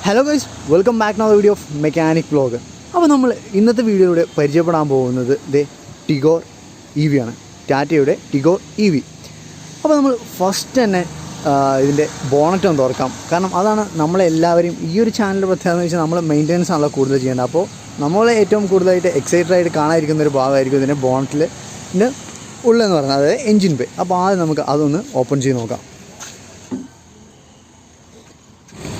Hello guys, welcome back to video of mechanic vlog. അപ്പോൾ നമ്മൾ ഇന്നത്തെ വീഡിയോയിലൂടെ പരിചയപ്പെടാൻ പോകുന്നത് ടിഗോർ EV ആണ്, ടാറ്റയുടെ ടിഗോർ EV. അപ്പോൾ നമ്മൾ ഫസ്റ്റ് തന്നെ ഇതിൻ്റെ ബോണറ്റ് ഒന്ന് തുറക്കാം. കാരണം അതാണ് നമ്മളെല്ലാവരും ഈ ഒരു ചാനലിൻ്റെ പ്രത്യേകത എന്ന് വെച്ചാൽ നമ്മൾ മെയിൻ്റെനൻസ് ആണല്ലോ കൂടുതൽ ചെയ്യേണ്ടത്. അപ്പോൾ നമ്മളെ ഏറ്റവും കൂടുതലായിട്ട് എക്സൈറ്റഡ് ആയിട്ട് കാണാതിരിക്കുന്ന ഒരു ഭാഗമായിരിക്കും ഇതിൻ്റെ ബോണറ്റിൽ ഉള്ളതെന്ന് പറഞ്ഞാൽ, അതായത് എൻജിൻ ബേ. അപ്പോൾ ആദ്യം നമുക്ക് അതൊന്ന് ഓപ്പൺ ചെയ്ത് നോക്കാം.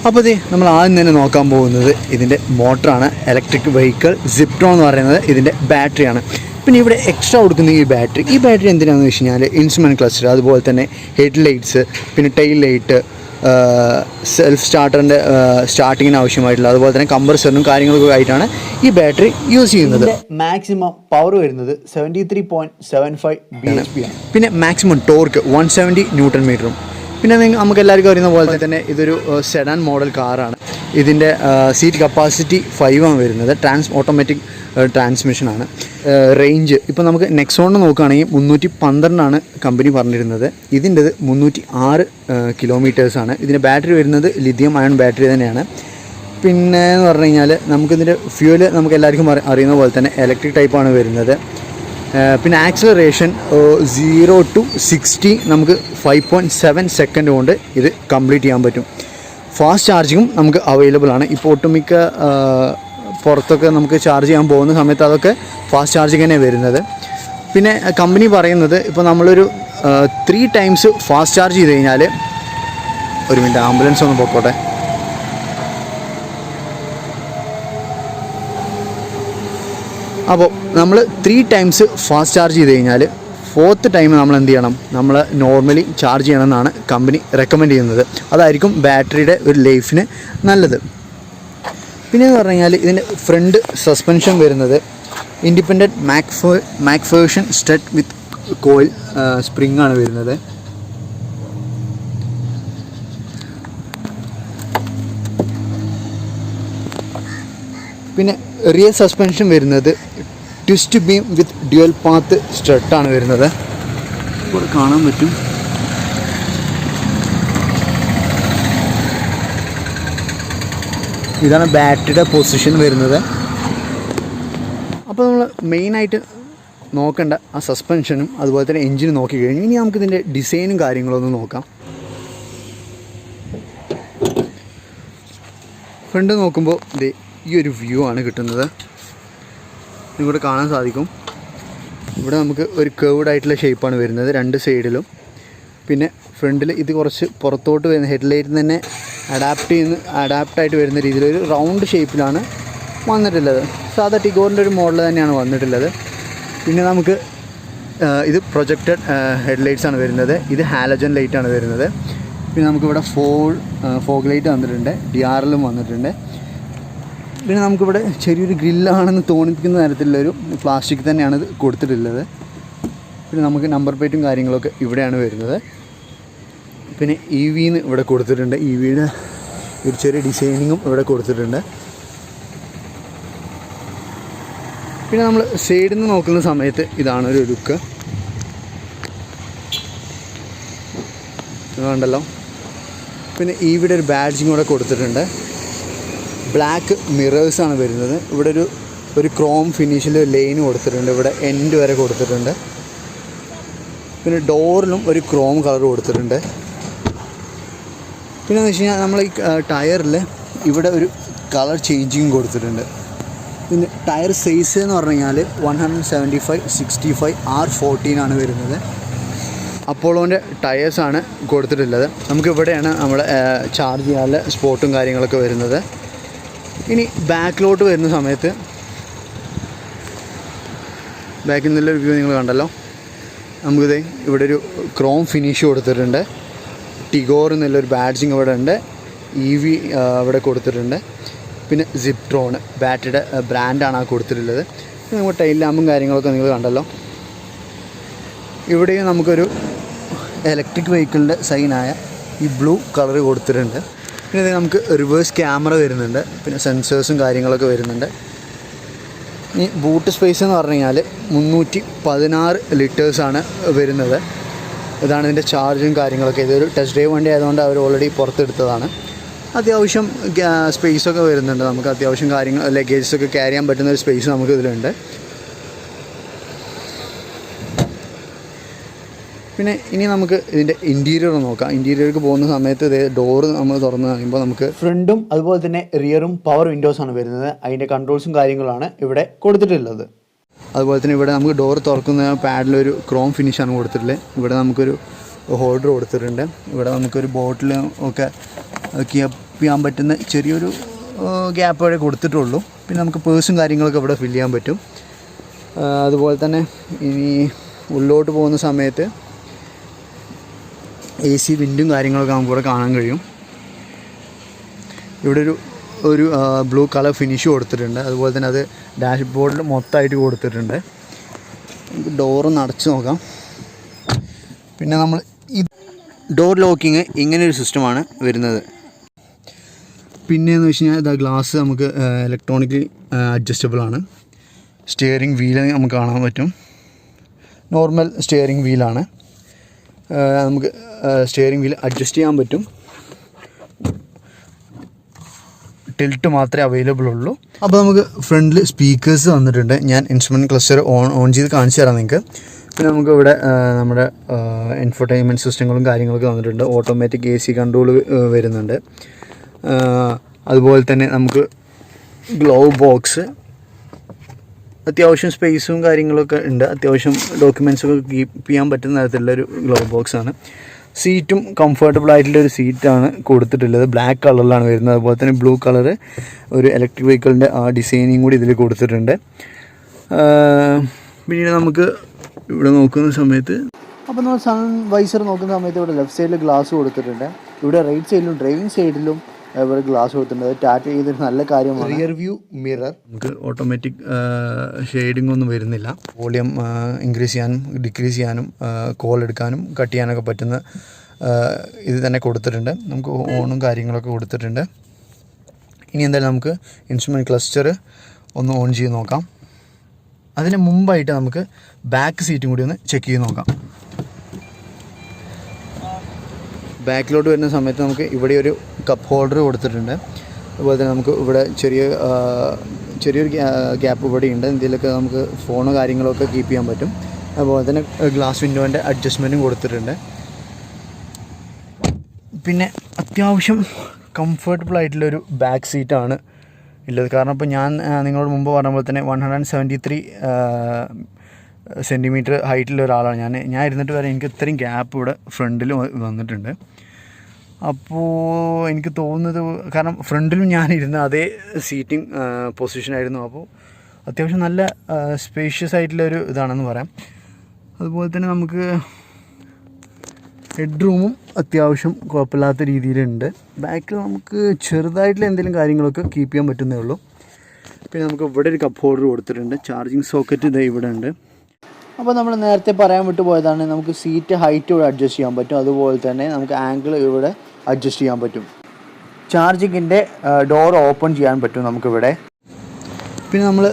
അപ്പോൾ നമ്മൾ ആദ്യം തന്നെ നോക്കാൻ പോകുന്നത് ഇതിൻ്റെ മോട്ടറാണ്. ഇലക്ട്രിക് വെഹിക്കിൾ Ziptron എന്ന് പറയുന്നത് ഇതിൻ്റെ ബാറ്ററിയാണ്. പിന്നെ ഇവിടെ എക്സ്ട്രാ കൊടുക്കുന്ന ഈ ബാറ്ററി എന്തിനാണെന്ന് വെച്ച് കഴിഞ്ഞാൽ ഇൻസ്ട്രുമെൻറ്റ് ക്ലസ്റ്റർ, അതുപോലെ തന്നെ ഹെഡ് ലൈറ്റ്സ്, പിന്നെ ടെയിൽ ലൈറ്റ്, സെൽഫ് സ്റ്റാർട്ടറിൻ്റെ സ്റ്റാർട്ടിങ്ങിന് ആവശ്യമായിട്ടുള്ള, അതുപോലെ തന്നെ കംപ്രസറിനും കാര്യങ്ങളൊക്കെ ആയിട്ടാണ് ഈ ബാറ്ററി യൂസ് ചെയ്യുന്നത്. മാക്സിമം പവർ വരുന്നത് 73.75 bhp ആണ്. പിന്നെ മാക്സിമം ടോർക്ക് 170 Nm. പിന്നെ നമുക്ക് എല്ലാവർക്കും അറിയുന്ന പോലെ തന്നെ ഇതൊരു സെഡാൻ മോഡൽ കാറാണ്. ഇതിൻ്റെ സീറ്റ് കപ്പാസിറ്റി 5 ആണ് വരുന്നത്. ഓട്ടോമാറ്റിക് ട്രാൻസ്മിഷനാണ്. റേഞ്ച് ഇപ്പോൾ നമുക്ക് നെക്സോണിന് നോക്കുകയാണെങ്കിൽ 312 കമ്പനി പറഞ്ഞിരുന്നത്. ഇതിൻ്റെത് 306 കിലോമീറ്റേഴ്സാണ്. ഇതിൻ്റെ ബാറ്ററി വരുന്നത് ലിഥിയം അയൺ ബാറ്ററി തന്നെയാണ്. പിന്നെ എന്ന് പറഞ്ഞു കഴിഞ്ഞാൽ നമുക്കിതിൻ്റെ ഫ്യൂല് നമുക്ക് എല്ലാവർക്കും അറിയുന്ന പോലെ തന്നെ ഇലക്ട്രിക് ടൈപ്പാണ് വരുന്നത്. പിന്നെ ആക്സിലറേഷൻ 0 to 60 നമുക്ക് 5.7 സെക്കൻഡ് കൊണ്ട് ഇത് കംപ്ലീറ്റ് ചെയ്യാൻ പറ്റും. ഫാസ്റ്റ് ചാർജിങ്ങും നമുക്ക് അവൈലബിൾ ആണ്. ഇപ്പോൾ ഒട്ടുമിക്ക പുറത്തൊക്കെ നമുക്ക് ചാർജ് ചെയ്യാൻ പോകുന്ന സമയത്ത് അതൊക്കെ ഫാസ്റ്റ് ചാർജിങ് തന്നെ വരുന്നത്. പിന്നെ കമ്പനി പറയുന്നത് ഇപ്പോൾ നമ്മളൊരു 3 times ഫാസ്റ്റ് ചാർജ് ചെയ്ത് കഴിഞ്ഞാൽ, ഒരു മിനിറ്റ് ആംബുലൻസ് ഒന്ന് പൊക്കോട്ടെ. അപ്പോൾ നമ്മൾ 3 times ഫാസ്റ്റ് ചാർജ് ചെയ്ത് കഴിഞ്ഞാൽ 4th ടൈം നമ്മൾ എന്ത് ചെയ്യണം, നമ്മൾ നോർമലി ചാർജ് ചെയ്യണമെന്നാണ് കമ്പനി റെക്കമെൻഡ് ചെയ്യുന്നത്. അതായിരിക്കും ബാറ്ററിയുടെ ഒരു ലൈഫിന് നല്ലത്. പിന്നെ എന്ന് പറഞ്ഞു കഴിഞ്ഞാൽ ഇതിൻ്റെ ഫ്രണ്ട് സസ്പെൻഷൻ വരുന്നത് independent McPherson strut with coil spring ആണ് വരുന്നത്. പിന്നെ റിയർ സസ്പെൻഷൻ വരുന്നത് twist beam with dual path സ്റ്റഡാണ് വരുന്നത്. ഇവിടെ കാണാൻ പറ്റും. ഇതാണ് ബാറ്ററിയുടെ പൊസിഷൻ വരുന്നത്. അപ്പോൾ നമ്മൾ മെയിനായിട്ട് നോക്കേണ്ട ആ സസ്പെൻഷനും അതുപോലെ തന്നെ എൻജിനും നോക്കി കഴിഞ്ഞു. ഇനി നമുക്കിതിൻ്റെ ഡിസൈനും കാര്യങ്ങളൊന്ന് നോക്കാം. ഫ്രണ്ട് നോക്കുമ്പോൾ ഈ ഒരു വ്യൂ ആണ് കിട്ടുന്നത്. ഇവിടെ കാണാൻ സാധിക്കും. ഇവിടെ നമുക്ക് ഒരു കേർവ്ഡ് ആയിട്ടുള്ള ഷേപ്പാണ് വരുന്നത് 2 സൈഡിലും. പിന്നെ ഫ്രണ്ടിൽ ഇത് കുറച്ച് പുറത്തോട്ട് വരുന്ന ഹെഡ്ലൈറ്റിൽ തന്നെ അഡാപ്റ്റായിട്ട് വരുന്ന രീതിയിൽ ഒരു റൗണ്ട് ഷേപ്പിലാണ് വന്നിട്ടുള്ളത്. സാധാ ടിഗോറിൻ്റെ ഒരു മോഡൽ തന്നെയാണ് വന്നിട്ടുള്ളത്. പിന്നെ നമുക്ക് ഇത് പ്രൊജക്റ്റഡ് ഹെഡ്ലൈറ്റ്സ് ആണ് വരുന്നത്. ഇത് ഹാലജൻ ലൈറ്റാണ് വരുന്നത്. പിന്നെ നമുക്കിവിടെ ഫോഗ് ലൈറ്റ് വന്നിട്ടുണ്ട്, DRLും വന്നിട്ടുണ്ട്. പിന്നെ നമുക്കിവിടെ ചെറിയൊരു ഗ്രില്ലാണെന്ന് തോന്നിപ്പിക്കുന്ന തരത്തിലുള്ളൊരു പ്ലാസ്റ്റിക് തന്നെയാണ് ഇത് കൊടുത്തിട്ടുള്ളത്. പിന്നെ നമുക്ക് നമ്പർ പ്ലേറ്റും കാര്യങ്ങളൊക്കെ ഇവിടെയാണ് വരുന്നത്. പിന്നെ EVന്ന് ഇവിടെ കൊടുത്തിട്ടുണ്ട്. EVയുടെ ഒരു ചെറിയ ഡിസൈനിങ്ങും ഇവിടെ കൊടുത്തിട്ടുണ്ട്. പിന്നെ നമ്മൾ സൈഡിൽ നിന്ന് നോക്കുന്ന സമയത്ത് ഇതാണ് ഒരു ലുക്ക്. കണ്ടല്ലോ. പിന്നെ EVയുടെ ഒരു ബാഡ്ജിങ് ഇവിടെ കൊടുത്തിട്ടുണ്ട്. ബ്ലാക്ക് മിറേഴ്സാണ് വരുന്നത്. ഇവിടെ ഒരു ക്രോം ഫിനിഷിൽ ലൈൻ കൊടുത്തിട്ടുണ്ട്. ഇവിടെ എൻഡ് വരെ കൊടുത്തിട്ടുണ്ട്. പിന്നെ ഡോറിലും ഒരു ക്രോം കളർ കൊടുത്തിട്ടുണ്ട്. പിന്നെ എന്ന് വെച്ച് കഴിഞ്ഞാൽ നമ്മൾ ഈ ടയറിൽ ഇവിടെ ഒരു കളർ ചേഞ്ചിങ് കൊടുത്തിട്ടുണ്ട്. പിന്നെ ടയർ സൈസ് എന്ന് പറഞ്ഞു കഴിഞ്ഞാൽ 175/65 R14 ആണ് വരുന്നത്. അപ്പോളോൻ്റെ ടയേഴ്സാണ് കൊടുത്തിട്ടുള്ളത്. നമുക്കിവിടെയാണ് നമ്മുടെ ചാർജ് ചെയ്യാനുള്ള സ്പോട്ടും കാര്യങ്ങളൊക്കെ വരുന്നത്. ഇനി ബാക്കിലോട്ട് വരുന്ന സമയത്ത് ബാക്കിൽ നിന്നുള്ളൊരു വ്യൂ നിങ്ങൾ കണ്ടല്ലോ. നമുക്കിത് ഇവിടെ ഒരു ക്രോം ഫിനിഷ് കൊടുത്തിട്ടുണ്ട്. ടിഗോർ എന്നുള്ളൊരു ബാഡ്ജിങ് ഇവിടെ ഉണ്ട്. EV ഇവിടെ കൊടുത്തിട്ടുണ്ട്. പിന്നെ Ziptron ബാറ്ററിയുടെ ബ്രാൻഡാണ് ആ കൊടുത്തിട്ടുള്ളത്. നമുക്ക് ടൈൽ ലാമ്പും കാര്യങ്ങളൊക്കെ നിങ്ങൾ കണ്ടല്ലോ. ഇവിടെയും നമുക്കൊരു ഇലക്ട്രിക് വെഹിക്കിളിൻ്റെ സൈനായ ഈ ബ്ലൂ കളർ കൊടുത്തിട്ടുണ്ട്. പിന്നെ നമുക്ക് റിവേഴ്സ് ക്യാമറ വരുന്നുണ്ട്. പിന്നെ സെൻസേഴ്സും കാര്യങ്ങളൊക്കെ വരുന്നുണ്ട്. ഈ ബൂട്ട് സ്പേസ് എന്ന് പറഞ്ഞു കഴിഞ്ഞാൽ 316 ലിറ്റേഴ്സാണ് വരുന്നത്. ഇതാണ് ഇതിൻ്റെ ചാർജും കാര്യങ്ങളൊക്കെ. ഇതൊരു ടെസ്റ്റ് ഡ്രൈവ് വണ്ടി ആയതുകൊണ്ട് അവർ ഓൾറെഡി പുറത്തെടുത്തതാണ്. അത്യാവശ്യം സ്പേസൊക്കെ വരുന്നുണ്ട്. നമുക്ക് അത്യാവശ്യം കാര്യങ്ങൾ ലഗേജസൊക്കെ ക്യാരി ചെയ്യാൻ പറ്റുന്ന ഒരു സ്പേസ് നമുക്ക് ഇതിലുണ്ട്. പിന്നെ ഇനി നമുക്ക് ഇതിൻ്റെ ഇൻറ്റീരിയർ നോക്കാം. ഇൻറ്റീരിയർക്ക് പോകുന്ന സമയത്ത് ഇത് ഡോറ് നമ്മൾ തുറന്ന് കഴിയുമ്പോൾ നമുക്ക് ഫ്രണ്ടും അതുപോലെ തന്നെ റിയറും പവർ വിൻഡോസാണ് വരുന്നത്. അതിൻ്റെ കൺട്രോൾസും കാര്യങ്ങളാണ് ഇവിടെ കൊടുത്തിട്ടുള്ളത്. അതുപോലെ തന്നെ ഇവിടെ നമുക്ക് ഡോർ തുറക്കുന്ന പാഡിലൊരു ക്രോം ഫിനിഷാണ് കൊടുത്തിട്ടുള്ളത്. ഇവിടെ നമുക്കൊരു ഹോൾഡർ കൊടുത്തിട്ടുണ്ട്. ഇവിടെ നമുക്കൊരു ബോട്ടിൽ ഒക്കെ കീപ്പ് ചെയ്യാൻ പറ്റുന്ന ചെറിയൊരു ഗ്യാപ്പ് വരെ കൊടുത്തിട്ടുള്ളൂ. പിന്നെ നമുക്ക് പേഴ്സും കാര്യങ്ങളൊക്കെ ഇവിടെ ഫില്ല് ചെയ്യാൻ പറ്റും. അതുപോലെ തന്നെ ഇനി ഉള്ളിലോട്ട് പോകുന്ന സമയത്ത് AC വിൻഡും കാര്യങ്ങളൊക്കെ നമുക്കിവിടെ കാണാൻ കഴിയും. ഇവിടെ ഒരു ബ്ലൂ കളർ ഫിനിഷ് കൊടുത്തിട്ടുണ്ട്. അതുപോലെ തന്നെ അത് ഡാഷ് ബോർഡിൽ മൊത്തമായിട്ട് കൊടുത്തിട്ടുണ്ട്. നമുക്ക് ഡോറൊന്ന് അടച്ച് നോക്കാം. പിന്നെ നമ്മൾ ഈ ഡോർ ലോക്കിങ് ഇങ്ങനെയൊരു സിസ്റ്റമാണ് വരുന്നത്. പിന്നെയെന്ന് വെച്ച് കഴിഞ്ഞാൽ ഇതാ ഗ്ലാസ് നമുക്ക് ഇലക്ട്രോണിക്കലി അഡ്ജസ്റ്റബിൾ ആണ്. സ്റ്റിയറിംഗ് വീല് നമുക്ക് കാണാൻ പറ്റും. നോർമൽ സ്റ്റിയറിംഗ് വീലാണ്. നമുക്ക് സ്റ്റിയറിംഗ് വീൽ അഡ്ജസ്റ്റ് ചെയ്യാൻ പറ്റും. ടിൽറ്റ് മാത്രമേ അവൈലബിൾ ഉള്ളൂ. അപ്പോൾ നമുക്ക് ഫ്രണ്ടിൽ സ്പീക്കേഴ്സ് വന്നിട്ടുണ്ട്. ഞാൻ ഇൻസ്ട്രുമെൻറ്റ് ക്ലസ്റ്റർ ഓൺ ചെയ്ത് കാണിച്ചു തരാം നിങ്ങൾക്ക്. പിന്നെ നമുക്ക് ഇവിടെ നമ്മുടെ എൻഫർടൈൻമെൻറ്റ് സിസ്റ്റങ്ങളും കാര്യങ്ങളൊക്കെ വന്നിട്ടുണ്ട്. ഓട്ടോമാറ്റിക് AC കൺട്രോൾ വരുന്നുണ്ട്. അതുപോലെ തന്നെ നമുക്ക് ഗ്ലൗ ബോക്സ്, അത്യാവശ്യം സ്പേസും കാര്യങ്ങളൊക്കെ ഉണ്ട്. അത്യാവശ്യം ഡോക്യുമെൻറ്റ്സൊക്കെ കീപ്പ് ചെയ്യാൻ പറ്റുന്ന തരത്തിലുള്ളൊരു ഗ്ലൗ ബോക്സാണ്. സീറ്റും കംഫർട്ടബിൾ ആയിട്ടുള്ളൊരു സീറ്റാണ് കൊടുത്തിട്ടുള്ളത്. ബ്ലാക്ക് കളറിലാണ് വരുന്നത്. അതുപോലെ തന്നെ ബ്ലൂ കളർ ഒരു ഇലക്ട്രിക് വെഹിക്കിളിൻ്റെ ആ ഡിസൈനിങ് കൂടി ഇതിൽ കൊടുത്തിട്ടുണ്ട്. പിന്നീട് നമുക്ക് ഇവിടെ നോക്കുന്ന സമയത്ത് അപ്പോൾ നമ്മൾ സൺ വൈസർ നോക്കുന്ന സമയത്ത് ഇവിടെ ലെഫ്റ്റ് സൈഡിൽ ഗ്ലാസ് കൊടുത്തിട്ടുണ്ട്. ഇവിടെ റൈറ്റ് സൈഡിലും ഡ്രൈവിംഗ് സൈഡിലും ഇവിടെ ഗ്ലാസ് കൊടുത്തിട്ടുണ്ട്. ടാറ്റ ചെയ്തൊരു നല്ല കാര്യമാണ്. റിയർ വ്യൂ മിറർ, നമുക്ക് ഓട്ടോമാറ്റിക് ഷെയ്ഡിംഗ് ഒന്നും വരുന്നില്ല. വോളിയം ഇൻക്രീസ് ചെയ്യാനും ഡിക്രീസ് ചെയ്യാനും കോൾ എടുക്കാനും കട്ട് ചെയ്യാനൊക്കെ പറ്റുന്ന ഇത് തന്നെ കൊടുത്തിട്ടുണ്ട്. നമുക്ക് ഓണും കാര്യങ്ങളൊക്കെ കൊടുത്തിട്ടുണ്ട്. ഇനി എന്തായാലും നമുക്ക് ഇൻസ്ട്രുമെൻറ്റ് ക്ലസ്റ്റർ ഒന്ന് ഓൺ ചെയ്ത് നോക്കാം. അതിന് മുമ്പായിട്ട് നമുക്ക് ബാക്ക് സീറ്റും കൂടി ഒന്ന് ചെക്ക് ചെയ്ത് നോക്കാം. ബാക്കിലോട്ട് വരുന്ന സമയത്ത് നമുക്ക് ഇവിടെ ഒരു കപ്പ് ഹോൾഡർ കൊടുത്തിട്ടുണ്ട്. അതുപോലെ തന്നെ നമുക്ക് ഇവിടെ ചെറിയൊരു ഗ്യാപ്പ് ഇവിടെ ഉണ്ട്. എന്തെങ്കിലുമൊക്കെ നമുക്ക് ഫോണോ കാര്യങ്ങളൊക്കെ കീപ്പ് ചെയ്യാൻ പറ്റും. അതുപോലെ തന്നെ ഗ്ലാസ് വിൻഡോൻ്റെ അഡ്ജസ്റ്റ്മെൻറ്റും കൊടുത്തിട്ടുണ്ട്. പിന്നെ അത്യാവശ്യം കംഫർട്ടബിൾ ആയിട്ടുള്ളൊരു ബാക്ക് സീറ്റാണ് ഉള്ളത്. കാരണം ഇപ്പോൾ ഞാൻ നിങ്ങളോട് മുമ്പ് പറഞ്ഞ പോലെ തന്നെ 173 സെൻറ്റിമീറ്റർ ഹൈറ്റുള്ള ഒരാളാണ് ഞാൻ ഇരുന്നിട്ട് വരെ എനിക്ക് ഇത്രയും ഗ്യാപ്പ് ഇവിടെ ഫ്രണ്ടിൽ വന്നിട്ടുണ്ട്. അപ്പോൾ എനിക്ക് തോന്നുന്നത്, കാരണം ഫ്രണ്ടിലും ഞാൻ ഇരുന്ന അതേ സീറ്റിംഗ് പൊസിഷനായിരുന്നു. അപ്പോൾ അത്യാവശ്യം നല്ല സ്പേഷ്യസ് ആയിട്ടുള്ളൊരു ഇതാണെന്ന് പറയാം. അതുപോലെ തന്നെ നമുക്ക് ഹെഡ് റൂമും അത്യാവശ്യം കുഴപ്പമില്ലാത്ത രീതിയിലുണ്ട്. ബാക്കിൽ നമുക്ക് ചെറുതായിട്ടുള്ള എന്തെങ്കിലും കാര്യങ്ങളൊക്കെ കീപ്പ് ചെയ്യാൻ പറ്റുന്നേ ഉള്ളൂ. പിന്നെ നമുക്ക് ഇവിടെ ഒരു കപ്പ് ഹോൾഡർ കൊടുത്തിട്ടുണ്ട്. ചാർജിങ് സോക്കറ്റ് ഇത് ഇവിടെ ഉണ്ട്. അപ്പോൾ നമ്മൾ നേരത്തെ പറയാൻ വിട്ടു പോയതാണ്, നമുക്ക് സീറ്റ് ഹൈറ്റ് ഇവിടെ അഡ്ജസ്റ്റ് ചെയ്യാൻ പറ്റും. അതുപോലെ തന്നെ നമുക്ക് ആംഗിൾ ഇവിടെ അഡ്ജസ്റ്റ് ചെയ്യാൻ പറ്റും. ചാർജിങ്ങിൻ്റെ ഡോർ ഓപ്പൺ ചെയ്യാൻ പറ്റും നമുക്കിവിടെ. പിന്നെ നമ്മൾ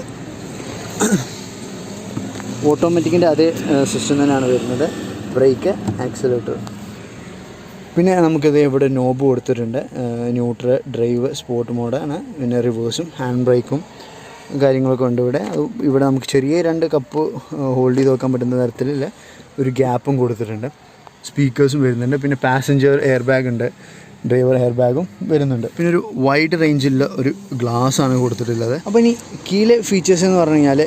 ഓട്ടോമാറ്റിക്കിൻ്റെ അതേ സിസ്റ്റം തന്നെയാണ് വരുന്നത്. Brake, accelerator. പിന്നെ നമുക്കിത് ഇവിടെ നോബ് കൊടുത്തിട്ടുണ്ട്. ന്യൂട്രൽ, ഡ്രൈവ്, സ്പോർട്ട് മോഡാണ്. പിന്നെ റിവേഴ്സും ഹാൻഡ് ബ്രേക്കും കാര്യങ്ങളൊക്കെ ഉണ്ട് ഇവിടെ. ഇവിടെ നമുക്ക് ചെറിയ 2 കപ്പ് ഹോൾഡ് ചെയ്ത് വെക്കാൻ പറ്റുന്ന തരത്തിലുള്ള ഒരു ഗ്യാപ്പും കൊടുത്തിട്ടുണ്ട്. സ്പീക്കേഴ്സും വരുന്നുണ്ട്. പിന്നെ പാസഞ്ചർ എയർ ബാഗ് ഉണ്ട്, ഡ്രൈവർ എയർ ബാഗും വരുന്നുണ്ട്. പിന്നെ ഒരു വൈഡ് റേഞ്ചിലുള്ള ഒരു ഗ്ലാസ്സാണ് കൊടുത്തിട്ടുള്ളത്. അപ്പോൾ ഇനി കീയിലെ ഫീച്ചേഴ്സ് എന്ന് പറഞ്ഞു കഴിഞ്ഞാൽ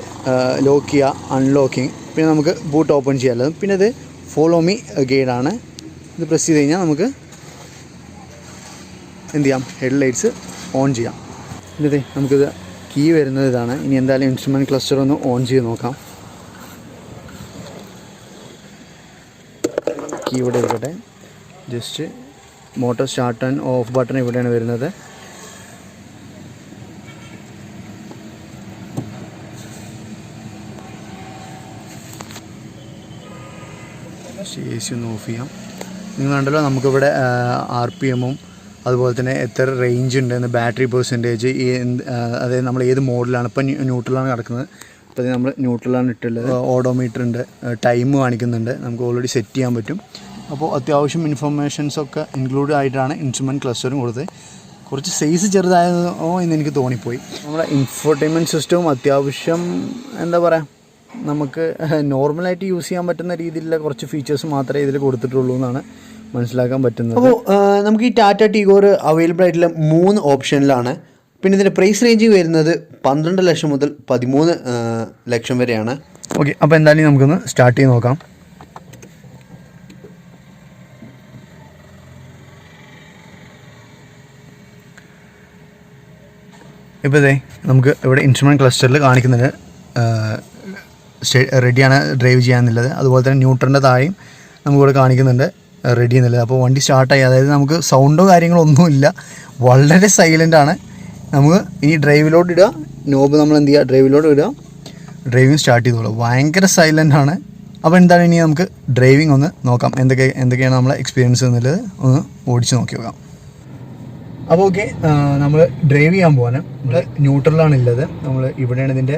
ലോക്ക് ചെയ്യുക, അൺലോക്കിങ്, പിന്നെ നമുക്ക് ബൂട്ട് ഓപ്പൺ ചെയ്യാനുള്ളത്. പിന്നെ ഇത് ഫോളോ മീ ഗൈഡാണ്. ഇത് പ്രസ് ചെയ്ത് കഴിഞ്ഞാൽ നമുക്ക് എന്ത് ചെയ്യാം, ഹെഡ് ലൈറ്റ്സ് ഓൺ ചെയ്യാം. ഇതേ നമുക്കിത് കീ വരുന്നത് ഇതാണ്. ഇനി എന്തായാലും ഇൻസ്ട്രുമെൻറ്റ് ക്ലസ്റ്റർ ഒന്ന് ഓൺ ചെയ്ത് നോക്കാം. കീ ഇവിടെ ഇരിക്കട്ടെ. Just motor start and of button ഇവിടെയാണ് വരുന്നത്. AC ഒന്ന് ഓഫ് ചെയ്യാം. നിങ്ങൾ കണ്ടല്ലോ നമുക്കിവിടെ RPM-ഉം അതുപോലെ തന്നെ എത്ര റേഞ്ച് ഉണ്ടെന്ന്, ബാറ്ററി പെർസെൻറ്റേജ്, അതായത് നമ്മൾ ഏത് മോഡലാണ്. ഇപ്പം ന്യൂട്രലാണ് കിടക്കുന്നത്. അപ്പോൾ നമ്മൾ ന്യൂട്രലാണ് ഇട്ടുള്ളത്. ഓഡോമീറ്റർ ഉണ്ട്, ടൈം കാണിക്കുന്നുണ്ട്. നമുക്ക് ഓൾറെഡി സെറ്റ് ചെയ്യാൻ പറ്റും. അപ്പോൾ അത്യാവശ്യം ഇൻഫർമേഷൻസൊക്കെ ഇൻക്ലൂഡ് ആയിട്ടാണ് ഇൻസ്ട്രുമെൻറ്റ് ക്ലസ്റ്ററും കൊടുത്തത്. കുറച്ച് സൈസ് ചെറുതായതോ എന്ന് എനിക്ക് തോന്നിപ്പോയി. നമ്മുടെ ഇൻഫോർടൈൻമെൻറ്റ് സിസ്റ്റവും അത്യാവശ്യം എന്താ പറയുക, നമുക്ക് നോർമലായിട്ട് യൂസ് ചെയ്യാൻ പറ്റുന്ന രീതിയിലുള്ള കുറച്ച് ഫീച്ചേഴ്സ് മാത്രമേ ഇതിൽ കൊടുത്തിട്ടുള്ളൂ എന്നാണ് മനസ്സിലാക്കാൻ പറ്റുന്നത്. അപ്പോൾ നമുക്ക് ഈ ടാറ്റ ടിഗോർ അവൈലബിൾ ആയിട്ടുള്ള 3 ഓപ്ഷനിലാണ്. പിന്നെ ഇതിൻ്റെ പ്രൈസ് റേഞ്ച് വരുന്നത് 12 ലക്ഷം മുതൽ 13 ലക്ഷം വരെയാണ്. ഓക്കെ, അപ്പോൾ എന്തായാലും നമുക്കൊന്ന് സ്റ്റാർട്ട് ചെയ്ത് നോക്കാം. ഇപ്പോൾ ഇതേ നമുക്ക് ഇവിടെ ഇൻസ്ട്രുമെൻറ്റ് ക്ലസ്റ്ററിൽ കാണിക്കുന്നുണ്ട് റെഡിയാണ് ഡ്രൈവ് ചെയ്യാമെന്നുള്ളത്. അതുപോലെ തന്നെ ന്യൂട്രലിൻ്റെ താഴെയും നമുക്കിവിടെ കാണിക്കുന്നുണ്ട് റെഡി എന്നുള്ളത്. അപ്പോൾ വണ്ടി സ്റ്റാർട്ടായി, അതായത് നമുക്ക് സൗണ്ടോ കാര്യങ്ങളോ ഒന്നുമില്ല, വളരെ സൈലൻ്റാണ്. നമുക്ക് ഇനി ഡ്രൈവിലോട്ട് ഇടുക, നോബ് നമ്മൾ എന്ത് ചെയ്യുക, ഡ്രൈവിലോട്ട് ഇടുക, ഡ്രൈവിങ് സ്റ്റാർട്ട് ചെയ്തോളൂ. ഭയങ്കര സൈലൻ്റാണ്. അപ്പോൾ എന്താണ് ഇനി നമുക്ക് ഡ്രൈവിംഗ് ഒന്ന് നോക്കാം, എന്തൊക്കെയാണ് നമ്മളെ എക്സ്പീരിയൻസ് എന്നുള്ളത് ഒന്ന് ഓടിച്ച് നോക്കി നോക്കാം. അപ്പോൾ ഓക്കെ, നമ്മൾ ഡ്രൈവ് ചെയ്യാൻ പോകാൻ നമ്മൾ ന്യൂട്രലാണ് ഉള്ളത്. നമ്മൾ ഇവിടെയാണ് ഇതിൻ്റെ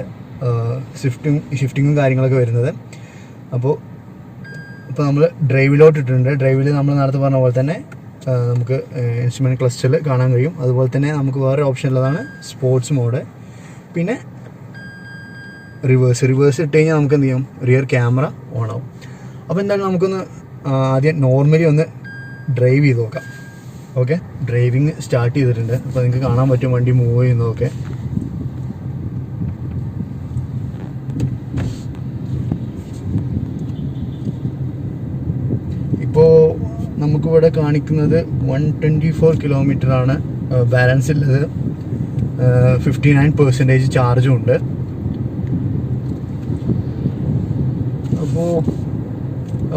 ഷിഫ്റ്റിങ്ങും കാര്യങ്ങളൊക്കെ വരുന്നത്. അപ്പോൾ നമ്മൾ ഡ്രൈവിലോട്ട് ഇട്ടിട്ടുണ്ട്. ഡ്രൈവിൽ നമ്മൾ നേരത്തെ പറഞ്ഞ പോലെ തന്നെ നമുക്ക് ഇൻസ്ട്രുമെൻറ്റ് ക്ലസ്റ്ററിൽ കാണാൻ കഴിയും. അതുപോലെ തന്നെ നമുക്ക് വേറെ ഓപ്ഷൻ ഉള്ളതാണ് സ്പോർട്സ് മോഡ്. പിന്നെ റിവേഴ്സ് ഇട്ട് കഴിഞ്ഞാൽ നമുക്ക് എന്ത് ചെയ്യും, റിയർ ക്യാമറ ഓൺ ആവും. അപ്പോൾ എന്തായാലും നമുക്കൊന്ന് ആദ്യം നോർമലി ഒന്ന് ഡ്രൈവ് ചെയ്ത് നോക്കാം. ഓക്കെ, ഡ്രൈവിങ് സ്റ്റാർട്ട് ചെയ്തിട്ടുണ്ട്. അപ്പോൾ നിങ്ങൾക്ക് കാണാൻ പറ്റും വണ്ടി മൂവ് ചെയ്യുന്നതൊക്കെ. ഇപ്പോൾ നമുക്കിവിടെ കാണിക്കുന്നത് 124 കിലോമീറ്ററാണ് ബാലൻസ് ഉള്ളത്. 59% ചാർജും ഉണ്ട്.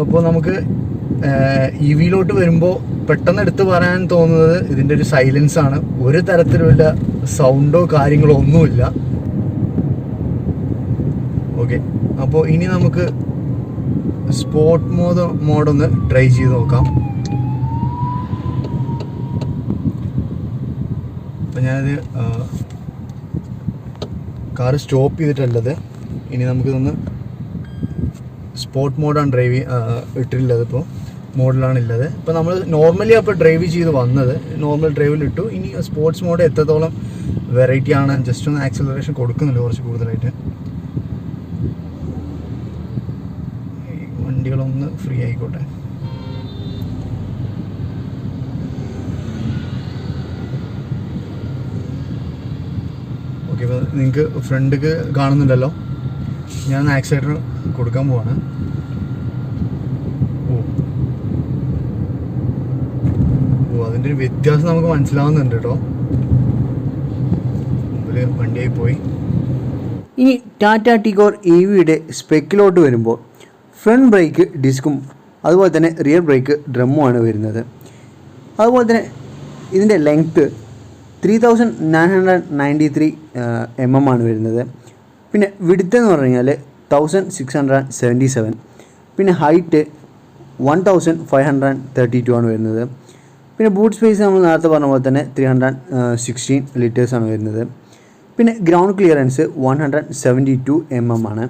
അപ്പോൾ നമുക്ക് ഇ വിയിലോട്ട് വരുമ്പോൾ പെട്ടെന്ന് എടുത്ത് പറയാൻ തോന്നുന്നത് ഇതിൻ്റെ ഒരു സൈലൻസ് ആണ്. ഒരു തരത്തിലുള്ള സൗണ്ടോ കാര്യങ്ങളോ ഒന്നുമില്ല. ഓക്കെ, അപ്പോൾ ഇനി നമുക്ക് സ്പോർട്ട് മോഡൊന്ന് ട്രൈ ചെയ്ത് നോക്കാം. അപ്പം ഞാനത് കാറ് സ്റ്റോപ്പ് ചെയ്തിട്ടുള്ളത്. ഇനി നമുക്കിതൊന്ന് സ്പോർട്ട് മോഡാണ് ഇട്ടിട്ടുള്ളത്. ഇപ്പോൾ മോഡിലാണുള്ളത്. ഇപ്പോൾ നമ്മൾ നോർമലി അപ്പോൾ ഡ്രൈവ് ചെയ്ത് വന്നത് നോർമൽ ഡ്രൈവിലിട്ടു. ഇനി സ്പോർട്സ് മോഡ് എത്രത്തോളം വെറൈറ്റി ആണ്, ജസ്റ്റ് ഒന്ന് ആക്സിലറേഷൻ കൊടുക്കുന്നുണ്ട് കുറച്ച് കൂടുതലായിട്ട്. വണ്ടികളൊന്ന് ഫ്രീ ആയിക്കോട്ടെ. ഓക്കെ, ഇപ്പോൾ നിങ്ങൾക്ക് ഫ്രണ്ടിക്ക് കാണുന്നുണ്ടല്ലോ, ഞാൻ ആക്സിലേറ്റർ കൊടുക്കാൻ പോവാണ്. അതിൻ്റെ ഒരു വ്യത്യാസം നമുക്ക് മനസ്സിലാവുന്നുണ്ട് കേട്ടോ. ഒരു വണ്ടിയായി പോയി. ഇനി ടാറ്റ ടിഗോർ EVയുടെ സ്പെക്കിലോട്ട് വരുമ്പോൾ ഫ്രണ്ട് ബ്രേക്ക് ഡിസ്കും അതുപോലെ തന്നെ റിയർ ബ്രേക്ക് ഡ്രമ്മുമാണ് വരുന്നത്. അതുപോലെ തന്നെ ഇതിൻ്റെ ലെങ്ത്ത് 3993 mm ആണ് വരുന്നത്. പിന്നെ വിഡ്ത്ത് എന്ന് പറഞ്ഞു കഴിഞ്ഞാൽ 1677. പിന്നെ ഹൈറ്റ് 1532 ആണ് വരുന്നത്. പിന്നെ ബൂട്ട് സ്പേസ് നമ്മൾ നേരത്തെ പറഞ്ഞ പോലെ തന്നെ 316 ലിറ്റേഴ്സാണ് വരുന്നത്. പിന്നെ ഗ്രൗണ്ട് ക്ലിയറൻസ് 172 mm ആണ്.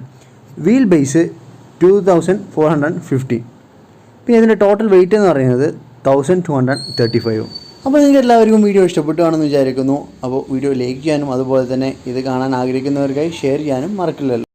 Wheel base 2450. പിന്നെ ഇതിൻ്റെ ടോട്ടൽ വെയിറ്റ് എന്ന് പറയുന്നത് 1235. അപ്പോൾ നിങ്ങൾക്ക് എല്ലാവർക്കും വീഡിയോ ഇഷ്ടപ്പെട്ടു കാണുമെന്ന് വിചാരിക്കുന്നു. അപ്പോൾ വീഡിയോ ലൈക്ക് ചെയ്യാനും അതുപോലെ തന്നെ ഇത് കാണാൻ ആഗ്രഹിക്കുന്നവർക്കായി ഷെയർ ചെയ്യാനും മറക്കില്ലല്ലോ.